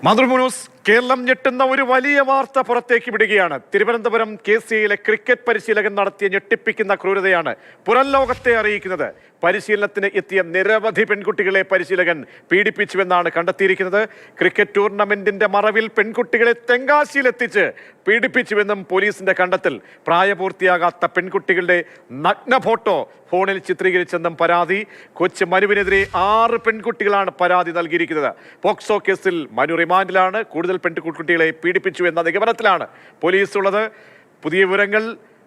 മാതൃഭൂമി കേരളം ഞെട്ടുന്ന ഒരു വലിയ വാർത്ത പുറത്തേക്ക് വിടുകയാണ്. തിരുവനന്തപുരം KCAയിലെ ക്രിക്കറ്റ് പരിശീലകൻ നടത്തിയ ഞെട്ടിപ്പിക്കുന്ന ക്രൂരതയാണ് പുറം ലോകത്തെ അറിയിക്കുന്നത്. പരിശീലനത്തിന് എത്തിയ നിരവധി പെൺകുട്ടികളെ പരിശീലകൻ പീഡിപ്പിച്ചുവെന്നാണ് കണ്ടെത്തിയിരിക്കുന്നത്. ക്രിക്കറ്റ് ടൂർണമെന്റിന്റെ മറവിൽ പെൺകുട്ടികളെ തെങ്കാശിയിലെത്തിച്ച് പീഡിപ്പിച്ചുവെന്നും പോലീസിന്റെ കണ്ടെത്തൽ. പ്രായപൂർത്തിയാകാത്ത പെൺകുട്ടികളുടെ നഗ്ന ഫോട്ടോ ഫോണിൽ ചിത്രീകരിച്ചെന്നും പരാതി. കൊച്ചു മനുവിനെതിരെ 6 പെൺകുട്ടികളാണ് പരാതി നൽകിയിരിക്കുന്നത്. പോക്സോ കേസിൽ മനു റിമാൻഡിലാണ്. കൂടുതൽ പെൺകുട്ടികളെ പീഡിപ്പിച്ചു എന്ന നിഗമനത്തിലാണ് പോലീസ് ഉള്ളത്. പുതിയ വിവരങ്ങൾ,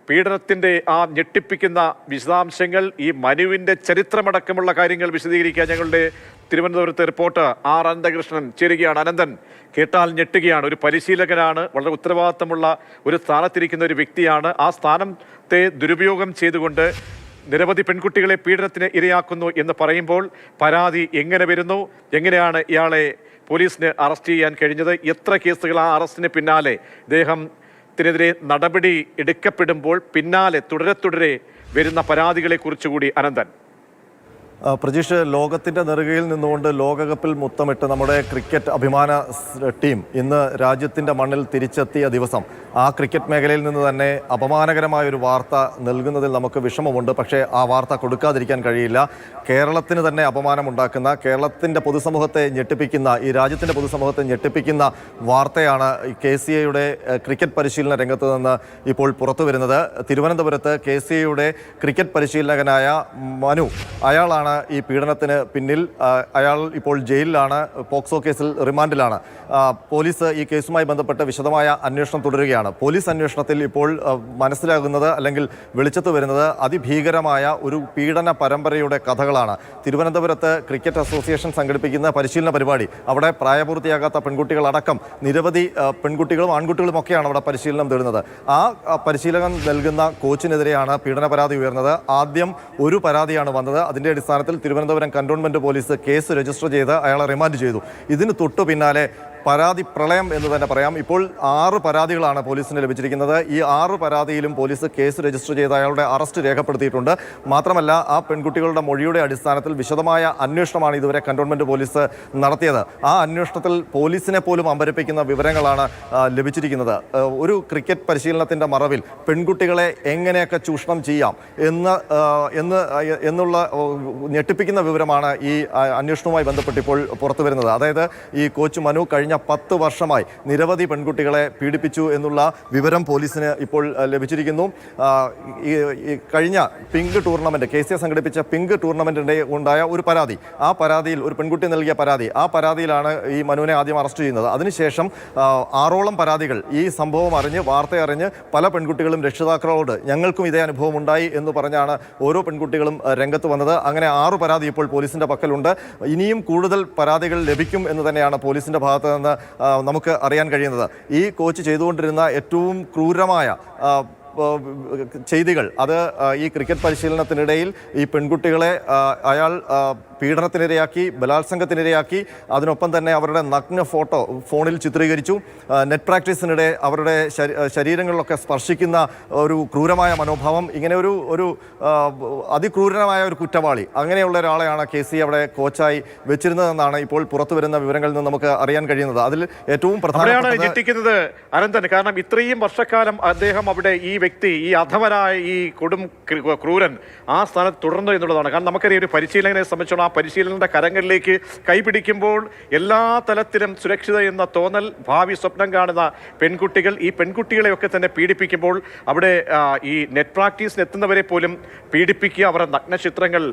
പീഡനത്തിന്റെ ആ ഞെട്ടിപ്പിക്കുന്ന വിശദാംശങ്ങൾ, ഈ മനുവിന്റെ ചരിത്രമടക്കമുള്ള കാര്യങ്ങൾ വിശദീകരിക്കാൻ ഞങ്ങളുടെ തിരുവനന്തപുരത്തെ റിപ്പോർട്ടർ അനന്തകൃഷ്ണൻ ചേരുകയാണ്. അനന്തൻ, കേട്ടാൽ ഞെട്ടുകയാണ്. ഒരു പരിശീലകനാണ്, വളരെ ഉത്തരവാദിത്തമുള്ള ഒരു സ്ഥാനത്തിരിക്കുന്ന ഒരു വ്യക്തിയാണ്. ആ സ്ഥാനത്തെ ദുരുപയോഗം ചെയ്തുകൊണ്ട് നിരവധി പെൺകുട്ടികളെ പീഡനത്തിന് ഇരയാക്കുന്നു എന്ന് പറയുമ്പോൾ പരാതി എങ്ങനെ വരുന്നു? എങ്ങനെയാണ് ഇയാളെ പോലീസിന് അറസ്റ്റ് ചെയ്യാൻ കഴിഞ്ഞത്? എത്ര കേസുകൾ ആ അറസ്റ്റിന് പിന്നാലെ ഇദ്ദേഹത്തിനെതിരെ നടപടി എടുക്കപ്പെടുമ്പോൾ പിന്നാലെ തുടരെ വരുന്ന പരാതികളെ കുറിച്ചുകൂടി അനന്തൻ. പ്രജീഷ്, ലോകത്തിൻ്റെ നെറുകയിൽ നിന്നുകൊണ്ട് ലോകകപ്പിൽ മുത്തമിട്ട് നമ്മുടെ ക്രിക്കറ്റ് അഭിമാന ടീം ഇന്ന് രാജ്യത്തിൻ്റെ മണ്ണിൽ തിരിച്ചെത്തിയ ദിവസം ആ ക്രിക്കറ്റ് മേഖലയിൽ നിന്ന് തന്നെ അപമാനകരമായൊരു വാർത്ത നൽകുന്നതിൽ നമുക്ക് വിഷമമുണ്ട്. പക്ഷേ ആ വാർത്ത കൊടുക്കാതിരിക്കാൻ കഴിയില്ല. കേരളത്തിന് തന്നെ അപമാനമുണ്ടാക്കുന്ന, കേരളത്തിൻ്റെ പൊതുസമൂഹത്തെ ഞെട്ടിപ്പിക്കുന്ന, ഈ രാജ്യത്തിൻ്റെ പൊതുസമൂഹത്തെ ഞെട്ടിപ്പിക്കുന്ന വാർത്തയാണ് KCAയുടെ ക്രിക്കറ്റ് പരിശീലന രംഗത്ത് നിന്ന് ഇപ്പോൾ പുറത്തു വരുന്നത്. തിരുവനന്തപുരത്ത് KCAയുടെ ക്രിക്കറ്റ് പരിശീലകനായ മനു, അയാളാണ് ഈ പീഡനത്തിന് പിന്നിൽ. അയാൾ ഇപ്പോൾ ജയിലിലാണ്, പോക്സോ കേസിൽ റിമാൻഡിലാണ്. പോലീസ് ഈ കേസുമായി ബന്ധപ്പെട്ട് വിശദമായ അന്വേഷണം തുടരുകയാണ്. പോലീസ് അന്വേഷണത്തിൽ ഇപ്പോൾ മനസ്സിലാകുന്നത്, അല്ലെങ്കിൽ വെളിച്ചത്ത് വരുന്നത്, അതിഭീകരമായ ഒരു പീഡന പരമ്പരയുടെ കഥകളാണ്. തിരുവനന്തപുരത്ത് ക്രിക്കറ്റ് അസോസിയേഷൻ സംഘടിപ്പിക്കുന്ന പരിശീലന പരിപാടി, അവിടെ പ്രായപൂർത്തിയാകാത്ത പെൺകുട്ടികളടക്കം നിരവധി പെൺകുട്ടികളും ആൺകുട്ടികളും ഒക്കെയാണ് അവിടെ പരിശീലനം തേടുന്നത്. ആ പരിശീലനം നൽകുന്ന കോച്ചിനെതിരെയാണ് പീഡന പരാതി ഉയർന്നത്. ആദ്യം ഒരു പരാതിയാണ് വന്നത്. അതിൻ്റെ അടിസ്ഥാനത്തിൽ Thiruvananthapuram cantonment police case register ചെയ്ത് അയാളെ റിമാൻഡ് ചെയ്തു. ഇതിന് തൊട്ടു പിന്നാലെ പരാതി പ്രളയം എന്ന് തന്നെ പറയാം. ഇപ്പോൾ 6 പരാതികളാണ് പോലീസിന് ലഭിച്ചിരിക്കുന്നത്. ഈ 6 പരാതിയിലും പോലീസ് കേസ് രജിസ്റ്റർ ചെയ്ത് അയാളുടെ അറസ്റ്റ് രേഖപ്പെടുത്തിയിട്ടുണ്ട്. മാത്രമല്ല, ആ പെൺകുട്ടികളുടെ മൊഴിയുടെ അടിസ്ഥാനത്തിൽ വിശദമായ അന്വേഷണമാണ് ഇതുവരെ കന്റോൺമെന്റ് പോലീസ് നടത്തിയത്. ആ അന്വേഷണത്തിൽ പോലീസിനെ പോലും അമ്പരപ്പിക്കുന്ന വിവരങ്ങളാണ് ലഭിച്ചിരിക്കുന്നത്. ഒരു ക്രിക്കറ്റ് പരിശീലനത്തിന്റെ മറവിൽ പെൺകുട്ടികളെ എങ്ങനെയൊക്കെ ചൂഷണം ചെയ്യാം എന്നുള്ള ഞെട്ടിപ്പിക്കുന്ന വിവരമാണ് ഈ അന്വേഷണവുമായി ബന്ധപ്പെട്ട് ഇപ്പോൾ പുറത്തു വരുന്നത്. അതായത്, ഈ കോച്ച് മനു കഴിഞ്ഞ 10 വർഷമായി നിരവധി പെൺകുട്ടികളെ പീഡിപ്പിച്ചു എന്നുള്ള വിവരം പോലീസിന് ഇപ്പോൾ ലഭിച്ചിരിക്കുന്നു. ഈ കഴിഞ്ഞ പിങ്ക് ടൂർണമെന്റ്, KCA സംഘടിപ്പിച്ച പിങ്ക് ടൂർണമെന്റിന്റെ ഉണ്ടായ ഒരു പരാതി, ആ പരാതിയിൽ ഒരു പെൺകുട്ടി നൽകിയ പരാതി, ആ പരാതിയിലാണ് ഈ മനുവിനെ ആദ്യം അറസ്റ്റ് ചെയ്യുന്നത്. അതിനുശേഷം 6ഓളം പരാതികൾ, ഈ സംഭവം അറിഞ്ഞ്, വാർത്ത അറിഞ്ഞ് പല പെൺകുട്ടികളും രക്ഷിതാക്കളോട് ഞങ്ങൾക്കും ഇതേ അനുഭവം ഉണ്ടായി എന്ന് പറഞ്ഞാണ് ഓരോ പെൺകുട്ടികളും രംഗത്ത് വന്നത്. അങ്ങനെ 6 പരാതി ഇപ്പോൾ പോലീസിന്റെ പക്കലുണ്ട്. ഇനിയും കൂടുതൽ പരാതികൾ ലഭിക്കും എന്ന് തന്നെയാണ് പോലീസിന്റെ ഭാഗത്ത് നിന്ന് നമുക്ക് അറിയാൻ കഴിയുന്നത്. ഈ കോച്ച് ചെയ്തുകൊണ്ടിരുന്ന ഏറ്റവും ക്രൂരമായ ചെയ്തികൾ, അത് ഈ ക്രിക്കറ്റ് പരിശീലനത്തിനിടയിൽ ഈ പെൺകുട്ടികളെ അയാൾ പീഡനത്തിനിരയാക്കി, ബലാത്സംഗത്തിനിരയാക്കി. അതിനൊപ്പം തന്നെ അവരുടെ നഗ്ന ഫോട്ടോ ഫോണിൽ ചിത്രീകരിച്ചു. നെറ്റ് പ്രാക്ടീസിനിടെ അവരുടെ ശരീരങ്ങളിലൊക്കെ സ്പർശിക്കുന്ന ഒരു ക്രൂരമായ മനോഭാവം. ഇങ്ങനെ ഒരു അതിക്രൂരമായ ഒരു കുറ്റവാളി, അങ്ങനെയുള്ള ഒരാളെയാണ് KCA അവിടെ കോച്ചായി വെച്ചിരുന്നതെന്നാണ് ഇപ്പോൾ പുറത്തു വരുന്ന വിവരങ്ങളിൽ നിന്ന് നമുക്ക് അറിയാൻ കഴിയുന്നത്. അതിൽ ഏറ്റവും പ്രധാനപ്പെട്ടത് അനന്തൻ, കാരണം ഇത്രയും വർഷക്കാലം അദ്ദേഹം അവിടെ, ഈ വ്യക്തി, ഈ അധമനായ ഈ കൊടും ക്രൂരൻ ആ സ്ഥാനത്ത് തുടർന്നു എന്നുള്ളതാണ്. കാരണം നമുക്കറിയാം, ഒരു പരിശീലകനെ സംബന്ധിച്ചോളം ആ പരിശീലകന്റെ കരങ്ങളിലേക്ക് കൈപിടിക്കുമ്പോൾ എല്ലാ തലത്തിലും സുരക്ഷിത എന്ന തോന്നൽ, ഭാവി സ്വപ്നം കാണുന്ന പെൺകുട്ടികൾ, ഈ പെൺകുട്ടികളെയൊക്കെ തന്നെ പീഡിപ്പിക്കുമ്പോൾ അവിടെ ഈ നെറ്റ് പ്രാക്ടീസിന് എത്തുന്നവരെ പോലും പീഡിപ്പിക്കുക, അവരുടെ നഗ്നചിത്രങ്ങൾ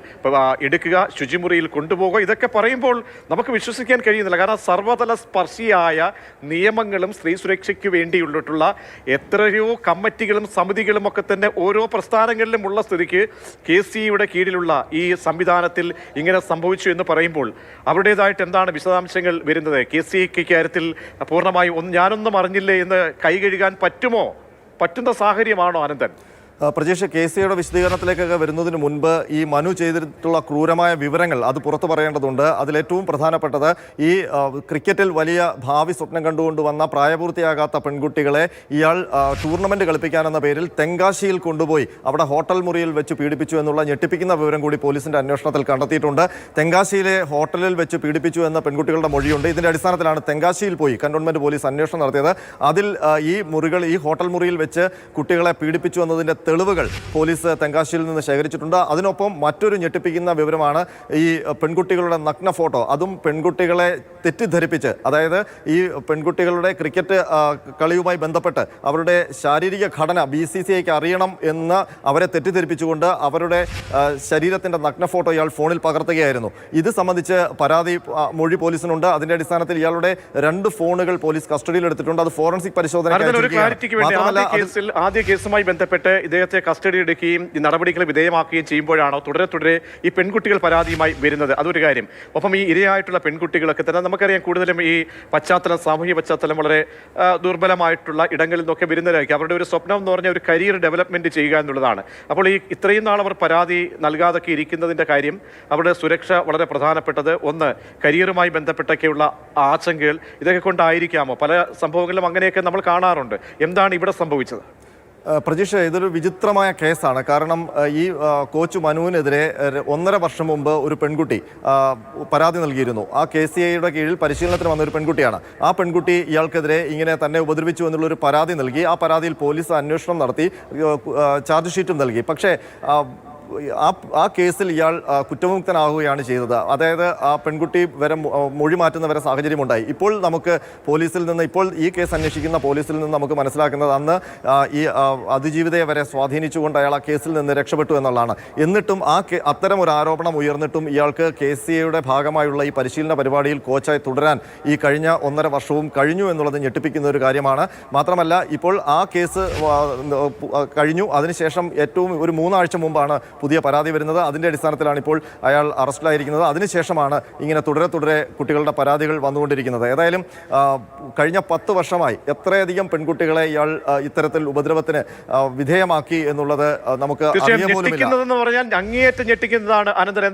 എടുക്കുക, ശുചിമുറിയിൽ കൊണ്ടുപോകുക, ഇതൊക്കെ പറയുമ്പോൾ നമുക്ക് വിശ്വസിക്കാൻ കഴിയുന്നില്ല. കാരണം സർവ്വതല സ്പർശിയായ നിയമങ്ങളും സ്ത്രീ സുരക്ഷയ്ക്ക് വേണ്ടിയിട്ടുള്ള എത്രയോ കമ്മിറ്റികളും സമിതികളും ഒക്കെ തന്നെ ഓരോ പ്രസ്ഥാനങ്ങളിലും ഉള്ള സ്ഥിതിക്ക് KCAയുടെ കീഴിലുള്ള ഈ സംവിധാനത്തിൽ ഇങ്ങനെ സംഭവിച്ചു എന്ന് പറയുമ്പോൾ അവരുടേതായിട്ട് എന്താണ് വിശദാംശങ്ങൾ വരുന്നത്? KCAക്ക് കാര്യത്തിൽ പൂർണ്ണമായി ഞാനൊന്നും അറിഞ്ഞില്ലേ എന്ന് കൈ കഴുകാൻ പറ്റുന്ന സാഹചര്യമാണോ അനന്തൻ? പ്രജീഷ്, KCAയുടെ വിശദീകരണത്തിലേക്കൊക്കെ വരുന്നതിന് മുൻപ് ഈ മനു ചെയ്തിട്ടുള്ള ക്രൂരമായ വിവരങ്ങൾ അത് പുറത്തു പറയേണ്ടതുണ്ട്. അതിലേറ്റവും പ്രധാനപ്പെട്ടത് ഈ ക്രിക്കറ്റിൽ വലിയ ഭാവി സ്വപ്നം കണ്ടുകൊണ്ട് വന്ന പ്രായപൂർത്തിയാകാത്ത പെൺകുട്ടികളെ ഇയാൾ ടൂർണമെന്റ് കളിപ്പിക്കാനെന്ന പേരിൽ തെങ്കാശിയിൽ കൊണ്ടുപോയി അവിടെ ഹോട്ടൽ മുറിയിൽ വെച്ച് പീഡിപ്പിച്ചു എന്നുള്ള ഞെട്ടിപ്പിക്കുന്ന വിവരം കൂടി പോലീസിന്റെ അന്വേഷണത്തിൽ കണ്ടെത്തിയിട്ടുണ്ട്. തെങ്കാശിയിലെ ഹോട്ടലിൽ വെച്ച് പീഡിപ്പിച്ചു എന്ന പെൺകുട്ടികളുടെ മൊഴിയുണ്ട്. ഇതിന്റെ അടിസ്ഥാനത്തിലാണ് തെങ്കാശിയിൽ പോയി കന്റോൺമെന്റ് പോലീസ് അന്വേഷണം നടത്തിയത്. അതിൽ ഈ ഹോട്ടൽ മുറിയിൽ വെച്ച് കുട്ടികളെ പീഡിപ്പിച്ചു എന്നതിന്റെ തെളിവുകൾ പോലീസ് തെങ്കാശിയിൽ നിന്ന് ശേഖരിച്ചിട്ടുണ്ട്. അതിനൊപ്പം മറ്റൊരു ഞെട്ടിപ്പിക്കുന്ന വിവരമാണ് ഈ പെൺകുട്ടികളുടെ നഗ്ന ഫോട്ടോ. അതും പെൺകുട്ടികളെ തെറ്റിദ്ധരിപ്പിച്ച്, അതായത് ഈ പെൺകുട്ടികളുടെ ക്രിക്കറ്റ് കളിയുമായി ബന്ധപ്പെട്ട് അവരുടെ ശാരീരിക ഘടന BCCIക്ക് അറിയണം എന്ന് അവരെ തെറ്റിദ്ധരിപ്പിച്ചുകൊണ്ട് അവരുടെ ശരീരത്തിൻ്റെ നഗ്ന ഫോട്ടോ ഇയാൾ ഫോണിൽ പകർത്തുകയായിരുന്നു. ഇത് സംബന്ധിച്ച് മൊഴി പോലീസിനുണ്ട്. അതിന്റെ അടിസ്ഥാനത്തിൽ ഇയാളുടെ 2 ഫോണുകൾ പോലീസ് കസ്റ്റഡിയിൽ എടുത്തിട്ടുണ്ട്. അത് ഫോറൻസിക് പരിശോധന ആദ്യ കേസുമായി ബന്ധപ്പെട്ട് ഇദ്ദേഹത്തെ കസ്റ്റഡി എടുക്കുകയും ഈ നടപടികൾ വിധേയമാക്കുകയും ചെയ്യുമ്പോഴാണോ തുടരെ ഈ പെൺകുട്ടികൾ പരാതിയുമായി വരുന്നത്? അതൊരു കാര്യം. ഒപ്പം ഈ ഇരയായിട്ടുള്ള പെൺകുട്ടികളൊക്കെ തന്നെ നമുക്കറിയാം കൂടുതലും ഈ സാമൂഹിക പശ്ചാത്തലം വളരെ ദുർബലമായിട്ടുള്ള ഇടങ്ങളിൽ നിന്നൊക്കെ വരുന്നവരായിരിക്കും. അവരുടെ ഒരു സ്വപ്നം എന്ന് പറഞ്ഞാൽ ഒരു കരിയർ ഡെവലപ്മെന്റ് ചെയ്യുക എന്നുള്ളതാണ്. അപ്പോൾ ഈ ഇത്രയും നാൾ അവർ പരാതി നൽകാതൊക്കെ ഇരിക്കുന്നതിന്റെ കാര്യം അവരുടെ സുരക്ഷ വളരെ പ്രധാനപ്പെട്ടത്. ഒന്ന്, കരിയറുമായി ബന്ധപ്പെട്ടൊക്കെയുള്ള ആശങ്കകൾ ഇതൊക്കെ കൊണ്ടായിരിക്കാമോ? പല സംഭവങ്ങളിലും അങ്ങനെയൊക്കെ നമ്മൾ കാണാറുണ്ട്. എന്താണ് ഇവിടെ സംഭവിച്ചത്? പ്രജീഷ്, ഇതൊരു വിചിത്രമായ കേസാണ്. കാരണം ഈ കോച്ച് മനുവിനെതിരെ 1.5 വർഷം മുമ്പ് ഒരു പെൺകുട്ടി പരാതി നൽകിയിരുന്നു. ആ KCAയുടെ കീഴിൽ പരിശീലനത്തിന് വന്ന ഒരു പെൺകുട്ടിയാണ്. ആ പെൺകുട്ടി ഇയാൾക്കെതിരെ ഇങ്ങനെ തന്നെ ഉപദ്രവിച്ചു എന്നുള്ളൊരു പരാതി നൽകി. ആ പരാതിയിൽ പോലീസ് അന്വേഷണം നടത്തി ചാർജ് ഷീറ്റും നൽകി. പക്ഷേ ആ കേസിൽ ഇയാൾ കുറ്റമുക്തനാവുകയാണ് ചെയ്തത്. അതായത് ആ പെൺകുട്ടി വരെ മൊഴി മാറ്റുന്ന വരെ സാഹചര്യമുണ്ടായി. ഇപ്പോൾ നമുക്ക് പോലീസിൽ നിന്ന്, ഇപ്പോൾ ഈ കേസ് അന്വേഷിക്കുന്ന പോലീസിൽ നിന്ന് നമുക്ക് മനസ്സിലാക്കുന്നത് അന്ന് ഈ അതിജീവിതയെ വരെ സ്വാധീനിച്ചുകൊണ്ട് അയാൾ ആ കേസിൽ നിന്ന് രക്ഷപ്പെട്ടു എന്നുള്ളതാണ്. എന്നിട്ടും അത്തരം ഒരു ആരോപണം ഉയർന്നിട്ടും ഇയാൾക്ക് KCAയുടെ ഭാഗമായുള്ള ഈ പരിശീലന പരിപാടിയിൽ കോച്ചായി തുടരാൻ ഈ കഴിഞ്ഞ 1.5 വർഷവും കഴിഞ്ഞു എന്നുള്ളത് ഞെട്ടിപ്പിക്കുന്ന ഒരു കാര്യമാണ്. മാത്രമല്ല, ഇപ്പോൾ ആ കേസ് കഴിഞ്ഞു. അതിനുശേഷം ഏറ്റവും ഒരു 3 ആഴ്ച മുമ്പാണ് പുതിയ പരാതി വരുന്നത്. അതിൻ്റെ അടിസ്ഥാനത്തിലാണ് ഇപ്പോൾ അയാൾ അറസ്റ്റിലായിരിക്കുന്നത്. അതിനുശേഷമാണ് ഇങ്ങനെ തുടരെ കുട്ടികളുടെ പരാതികൾ വന്നുകൊണ്ടിരിക്കുന്നത്. ഏതായാലും കഴിഞ്ഞ 10 വർഷമായി എത്രയധികം പെൺകുട്ടികളെ ഇയാൾ ഇത്തരത്തിൽ ഉപദ്രവത്തിന് വിധേയമാക്കി എന്നുള്ളത് നമുക്ക് അറിയാൻ പോലുമില്ല. പറഞ്ഞാൽ അങ്ങേയറ്റം ഞെട്ടിക്കുന്നതാണ് അനന്തരം.